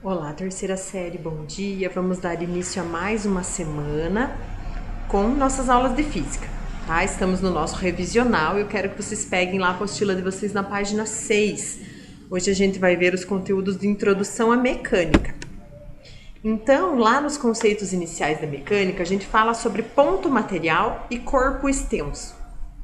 Olá, terceira série, bom dia. Vamos dar início a mais uma semana com nossas aulas de física, tá? Estamos no nosso revisional e eu quero que vocês peguem lá a apostila de vocês na página 6. Hoje a gente vai ver os conteúdos de introdução à mecânica. Então, lá nos conceitos iniciais da mecânica, a gente fala sobre ponto material e corpo extenso,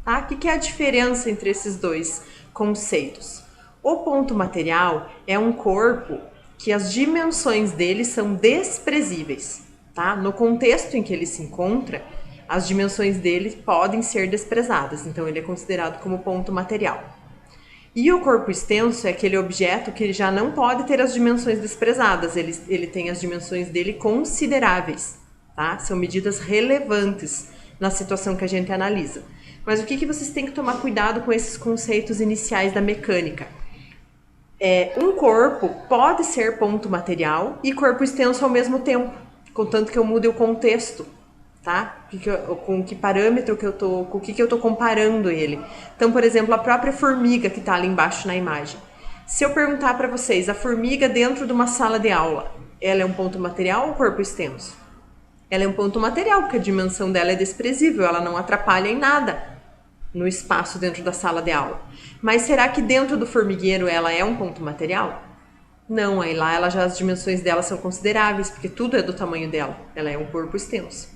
tá? O que é a diferença entre esses dois conceitos? O ponto material é um corpo que as dimensões dele são desprezíveis, tá? No contexto em que ele se encontra, as dimensões dele podem ser desprezadas, então ele é considerado como ponto material. E o corpo extenso é aquele objeto que já não pode ter as dimensões desprezadas, ele tem as dimensões dele consideráveis, tá? São medidas relevantes na situação que a gente analisa. Mas o que vocês têm que tomar cuidado com esses conceitos iniciais da mecânica? Um corpo pode ser ponto material e corpo extenso ao mesmo tempo, contanto que eu mude o contexto, tá? Com que parâmetro que eu tô, com o que eu tô comparando ele. Então, por exemplo, a própria formiga que tá ali embaixo na imagem. Se eu perguntar para vocês, a formiga dentro de uma sala de aula, ela é um ponto material ou corpo extenso? Ela é um ponto material, porque a dimensão dela é desprezível, ela não atrapalha em nada no espaço dentro da sala de aula. Mas será que dentro do formigueiro ela é um ponto material? Não, aí lá as dimensões dela são consideráveis, porque tudo é do tamanho dela. Ela é um corpo extenso,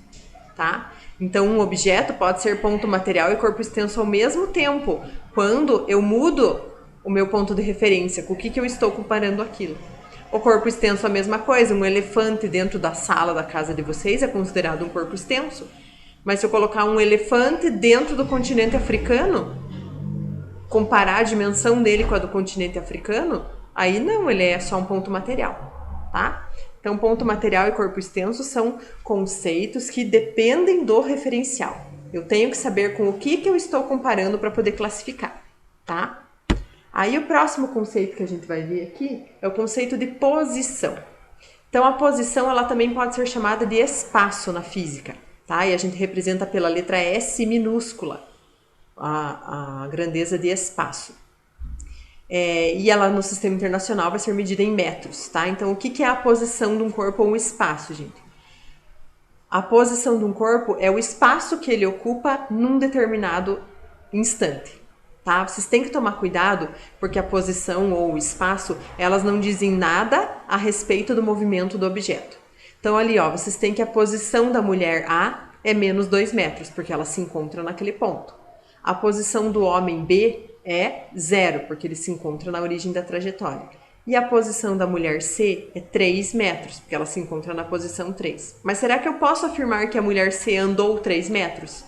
tá? Então um objeto pode ser ponto material e corpo extenso ao mesmo tempo, quando eu mudo o meu ponto de referência, com o que eu estou comparando aquilo. O corpo extenso é a mesma coisa, um elefante dentro da sala da casa de vocês é considerado um corpo extenso. Mas se eu colocar um elefante dentro do continente africano, comparar a dimensão dele com a do continente africano, aí não, ele é só um ponto material, tá? Então, ponto material e corpo extenso são conceitos que dependem do referencial. Eu tenho que saber com o que eu estou comparando para poder classificar, tá? Aí o próximo conceito que a gente vai ver aqui é o conceito de posição. Então, a posição ela também pode ser chamada de espaço na física, tá? E a gente representa pela letra S minúscula a grandeza de espaço. E ela no sistema internacional vai ser medida em metros, tá? Então, o que é a posição de um corpo ou um espaço, gente? A posição de um corpo é o espaço que ele ocupa num determinado instante, tá? Vocês têm que tomar cuidado, porque a posição ou o espaço, elas não dizem nada a respeito do movimento do objeto. Então, ali, ó, vocês têm que a posição da mulher A é menos 2 metros, porque ela se encontra naquele ponto. A posição do homem B é 0, porque ele se encontra na origem da trajetória. E a posição da mulher C é 3 metros, porque ela se encontra na posição 3. Mas será que eu posso afirmar que a mulher C andou 3 metros?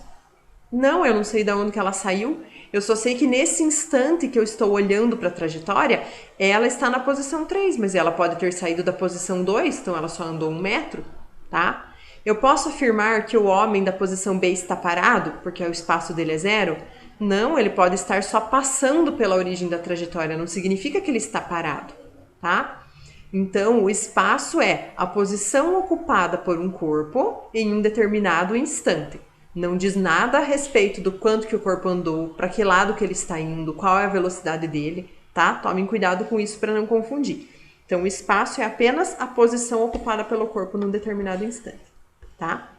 Não, eu não sei de onde que ela saiu. Eu só sei que nesse instante que eu estou olhando para a trajetória, ela está na posição 3, mas ela pode ter saído da posição 2, então ela só andou 1 metro, tá? Eu posso afirmar que o homem da posição B está parado, porque o espaço dele é 0? Não, ele pode estar só passando pela origem da trajetória, não significa que ele está parado, tá? Então, o espaço é a posição ocupada por um corpo em um determinado instante. Não diz nada a respeito do quanto que o corpo andou, para que lado que ele está indo, qual é a velocidade dele, tá? Tomem cuidado com isso para não confundir. Então, o espaço é apenas a posição ocupada pelo corpo num determinado instante, tá?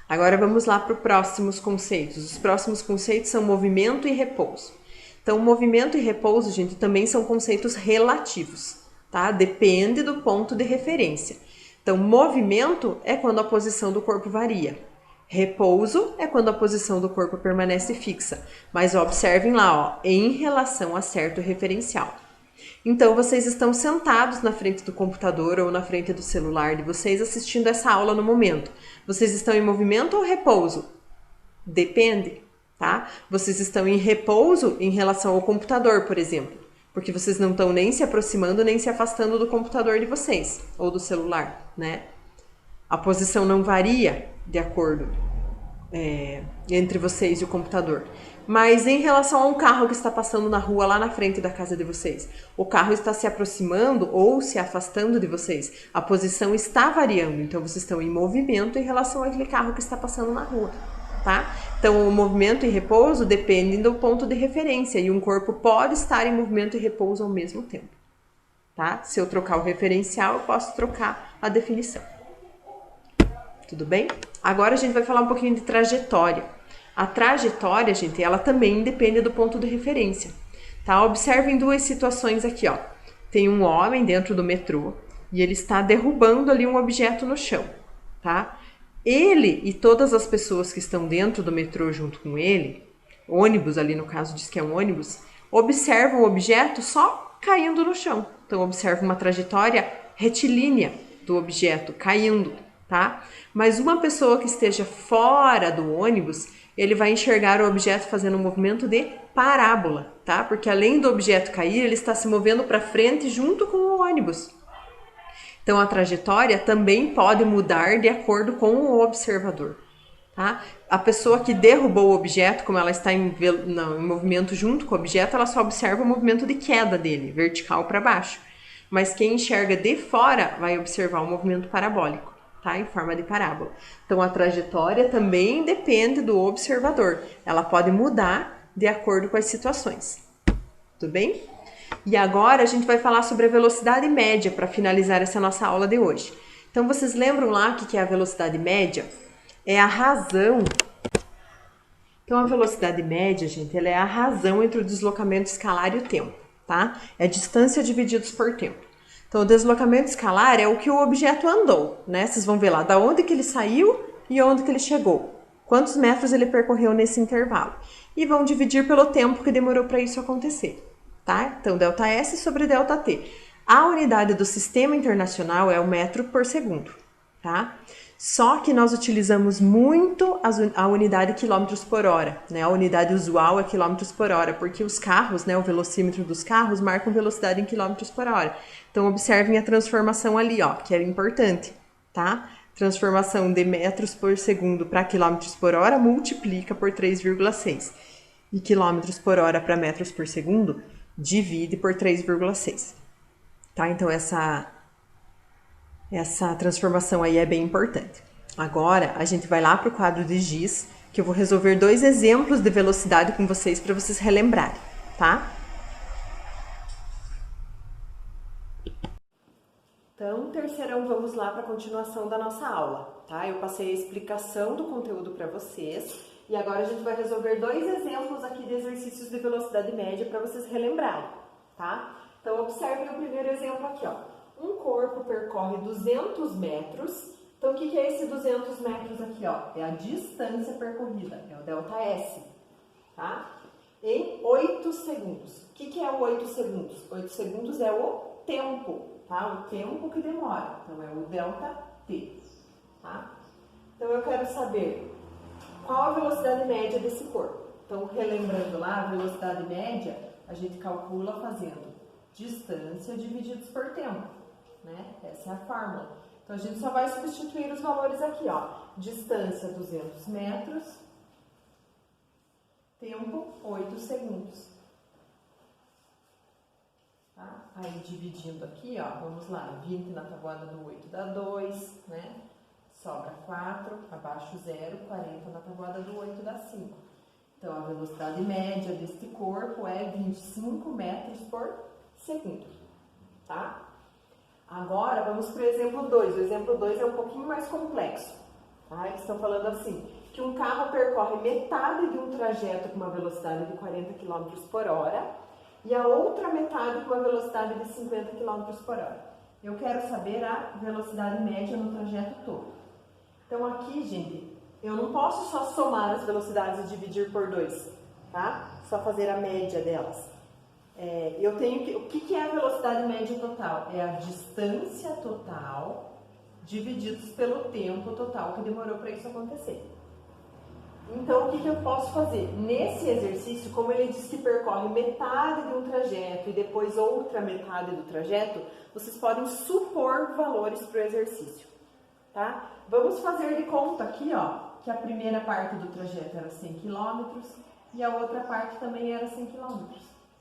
Agora vamos lá para os próximos conceitos. Os próximos conceitos são movimento e repouso. Então, movimento e repouso, gente, também são conceitos relativos, tá? Depende do ponto de referência. Então, movimento é quando a posição do corpo varia. Repouso é quando a posição do corpo permanece fixa. Mas observem lá, ó, em relação a certo referencial. Então, vocês estão sentados na frente do computador ou na frente do celular de vocês assistindo essa aula no momento. Vocês estão em movimento ou repouso? Depende, tá? Vocês estão em repouso em relação ao computador, por exemplo, porque vocês não estão nem se aproximando nem se afastando do computador de vocês ou do celular, né? A posição não varia de acordo entre vocês e o computador. Mas em relação a um carro que está passando na rua lá na frente da casa de vocês, o carro está se aproximando ou se afastando de vocês, a posição está variando, então vocês estão em movimento em relação àquele carro que está passando na rua, tá? Então o movimento e repouso dependem do ponto de referência e um corpo pode estar em movimento e repouso ao mesmo tempo. tá? Se eu trocar o referencial, eu posso trocar a definição. Tudo bem? Agora a gente vai falar um pouquinho de trajetória. A trajetória, gente, ela também depende do ponto de referência, tá? Observem duas situações aqui, ó. Tem um homem dentro do metrô e ele está derrubando ali um objeto no chão, tá? Ele e todas as pessoas que estão dentro do metrô junto com ele, ônibus ali no caso diz que é um ônibus, observam o objeto só caindo no chão. Então observa uma trajetória retilínea do objeto caindo, tá? Mas uma pessoa que esteja fora do ônibus, ele vai enxergar o objeto fazendo um movimento de parábola, tá? Porque além do objeto cair, ele está se movendo para frente junto com o ônibus. Então a trajetória também pode mudar de acordo com o observador, tá? A pessoa que derrubou o objeto, como ela está em movimento junto com o objeto, ela só observa o movimento de queda dele, vertical para baixo. Mas quem enxerga de fora vai observar o movimento parabólico, tá? Em forma de parábola. Então a trajetória também depende do observador. Ela pode mudar de acordo com as situações. Tudo bem? E agora a gente vai falar sobre a velocidade média para finalizar essa nossa aula de hoje. Então vocês lembram lá o que é a velocidade média? É a razão. Então a velocidade média, gente, ela é a razão entre o deslocamento escalar e o tempo, tá? É distância divididos por tempo. Então o deslocamento escalar é o que o objeto andou, né? Vocês vão ver lá da onde que ele saiu e onde que ele chegou. Quantos metros ele percorreu nesse intervalo. E vão dividir pelo tempo que demorou para isso acontecer, tá? Então ΔS sobre ΔT. A unidade do sistema internacional é o metro por segundo, tá? Só que nós utilizamos muito a unidade quilômetros por hora, né? A unidade usual é quilômetros por hora, porque os carros, né, o velocímetro dos carros marcam velocidade em quilômetros por hora. Então observem a transformação ali, ó, que é importante, tá? Transformação de metros por segundo para quilômetros por hora multiplica por 3,6. E quilômetros por hora para metros por segundo divide por 3,6. Tá? Então essa transformação aí é bem importante. Agora a gente vai lá para o quadro de giz, que eu vou resolver dois exemplos de velocidade com vocês para vocês relembrarem, tá? Então, terceirão, vamos lá para a continuação da nossa aula, tá? Eu passei a explicação do conteúdo para vocês e agora a gente vai resolver dois exemplos aqui de exercícios de velocidade média para vocês relembrarem, tá? Então, observem o primeiro exemplo aqui, ó. Um corpo percorre 200 metros. Então, o que é esse 200 metros aqui, ó? É a distância percorrida, é o ΔS, tá? Em 8 segundos. O que é o 8 segundos? 8 segundos é o tempo, tá? O tempo que demora. Então, é o ΔT, tá? Então, eu quero saber qual a velocidade média desse corpo. Então, relembrando lá, a velocidade média, a gente calcula fazendo distância divididos por tempo, né? Essa é a fórmula. Então, a gente só vai substituir os valores aqui, ó. Distância, 200 metros. Tempo, 8 segundos. Tá? Aí, dividindo aqui, ó, vamos lá. 20 na tabuada do 8 dá 2, né? Sobra 4, abaixo 0, 40 na tabuada do 8 dá 5. Então, a velocidade média deste corpo é 25 metros por segundo, tá? Agora, vamos para o exemplo 2. O exemplo 2 é um pouquinho mais complexo, tá? Eles estão falando assim, que um carro percorre metade de um trajeto com uma velocidade de 40 km por hora e a outra metade com uma velocidade de 50 km por hora. Eu quero saber a velocidade média no trajeto todo. Então, aqui, gente, eu não posso só somar as velocidades e dividir por 2, tá? Só fazer a média delas. Eu tenho que... O que é a velocidade média total? É a distância total divididos pelo tempo total que demorou para isso acontecer. Então, o que eu posso fazer? Nesse exercício, como ele diz que percorre metade de um trajeto e depois outra metade do trajeto, vocês podem supor valores para o exercício, tá? Vamos fazer de conta aqui, ó, que a primeira parte do trajeto era 100 km e a outra parte também era 100 km.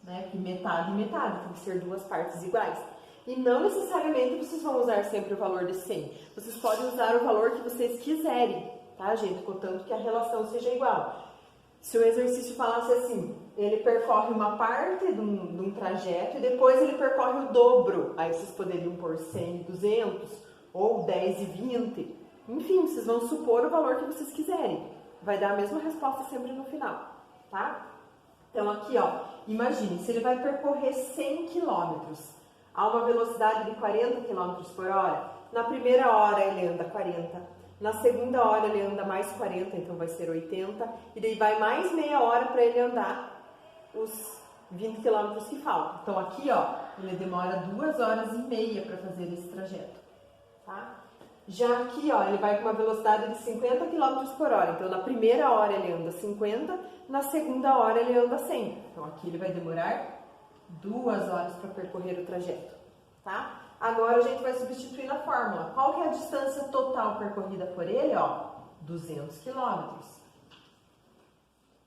Né? Que metade e metade, tem que ser duas partes iguais. E não necessariamente vocês vão usar sempre o valor de 100. Vocês podem usar o valor que vocês quiserem, tá, gente? Contanto que a relação seja igual. se o exercício falasse assim, ele percorre uma parte de um trajeto e depois ele percorre o dobro, aí vocês poderiam pôr 100 e 200, ou 10 e 20, enfim, vocês vão supor o valor que vocês quiserem, vai dar a mesma resposta sempre no final, tá? Então aqui, ó, imagine, se ele vai percorrer 100 km a uma velocidade de 40 km por hora, na primeira hora ele anda 40, na segunda hora ele anda mais 40, então vai ser 80, e daí vai mais meia hora para ele andar os 20 km que faltam. Então aqui, ó, ele demora 2 horas e meia para fazer esse trajeto, tá? Já aqui, ó, ele vai com uma velocidade de 50 km por hora, então na primeira hora ele anda 50, na segunda hora ele anda 100. Então aqui ele vai demorar 2 horas para percorrer o trajeto, tá? Agora a gente vai substituir na fórmula. Qual que é a distância total percorrida por ele? Ó, 200 km.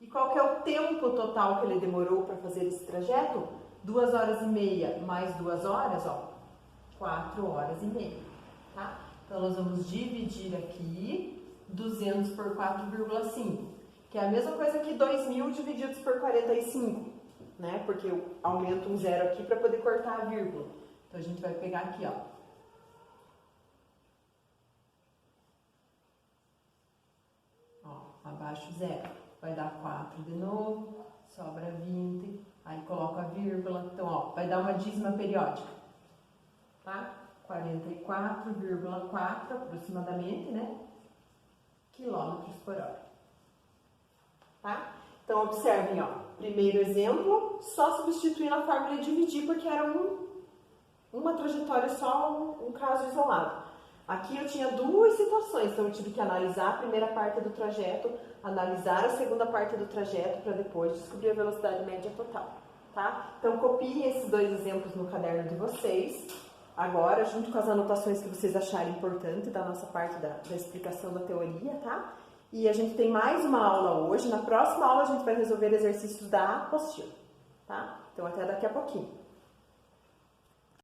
E qual que é o tempo total que ele demorou para fazer esse trajeto? 2 horas e meia mais 2 horas, ó, 4 horas e meia, tá? Então nós vamos dividir aqui 200 por 4,5, que é a mesma coisa que 2.000 divididos por 45, né? Porque eu aumento um zero aqui para poder cortar a vírgula. Então a gente vai pegar aqui, ó. Ó, abaixo zero. Vai dar 4 de novo, sobra 20, aí coloco a vírgula. Então, ó, vai dar uma dízima periódica, tá? 44,4 aproximadamente, né? Quilômetros por hora. Tá? Então, observem, ó. Primeiro exemplo, só substituir na fórmula e dividir, porque era uma trajetória só, um caso isolado. Aqui eu tinha 2 situações, então eu tive que analisar a primeira parte do trajeto, analisar a segunda parte do trajeto, para depois descobrir a velocidade média total, tá? Então, copiem esses 2 exemplos no caderno de vocês, agora, junto com as anotações que vocês acharem importante da nossa parte da explicação da teoria, tá? E a gente tem mais uma aula hoje. Na próxima aula a gente vai resolver exercícios da apostila, tá? Então até daqui a pouquinho.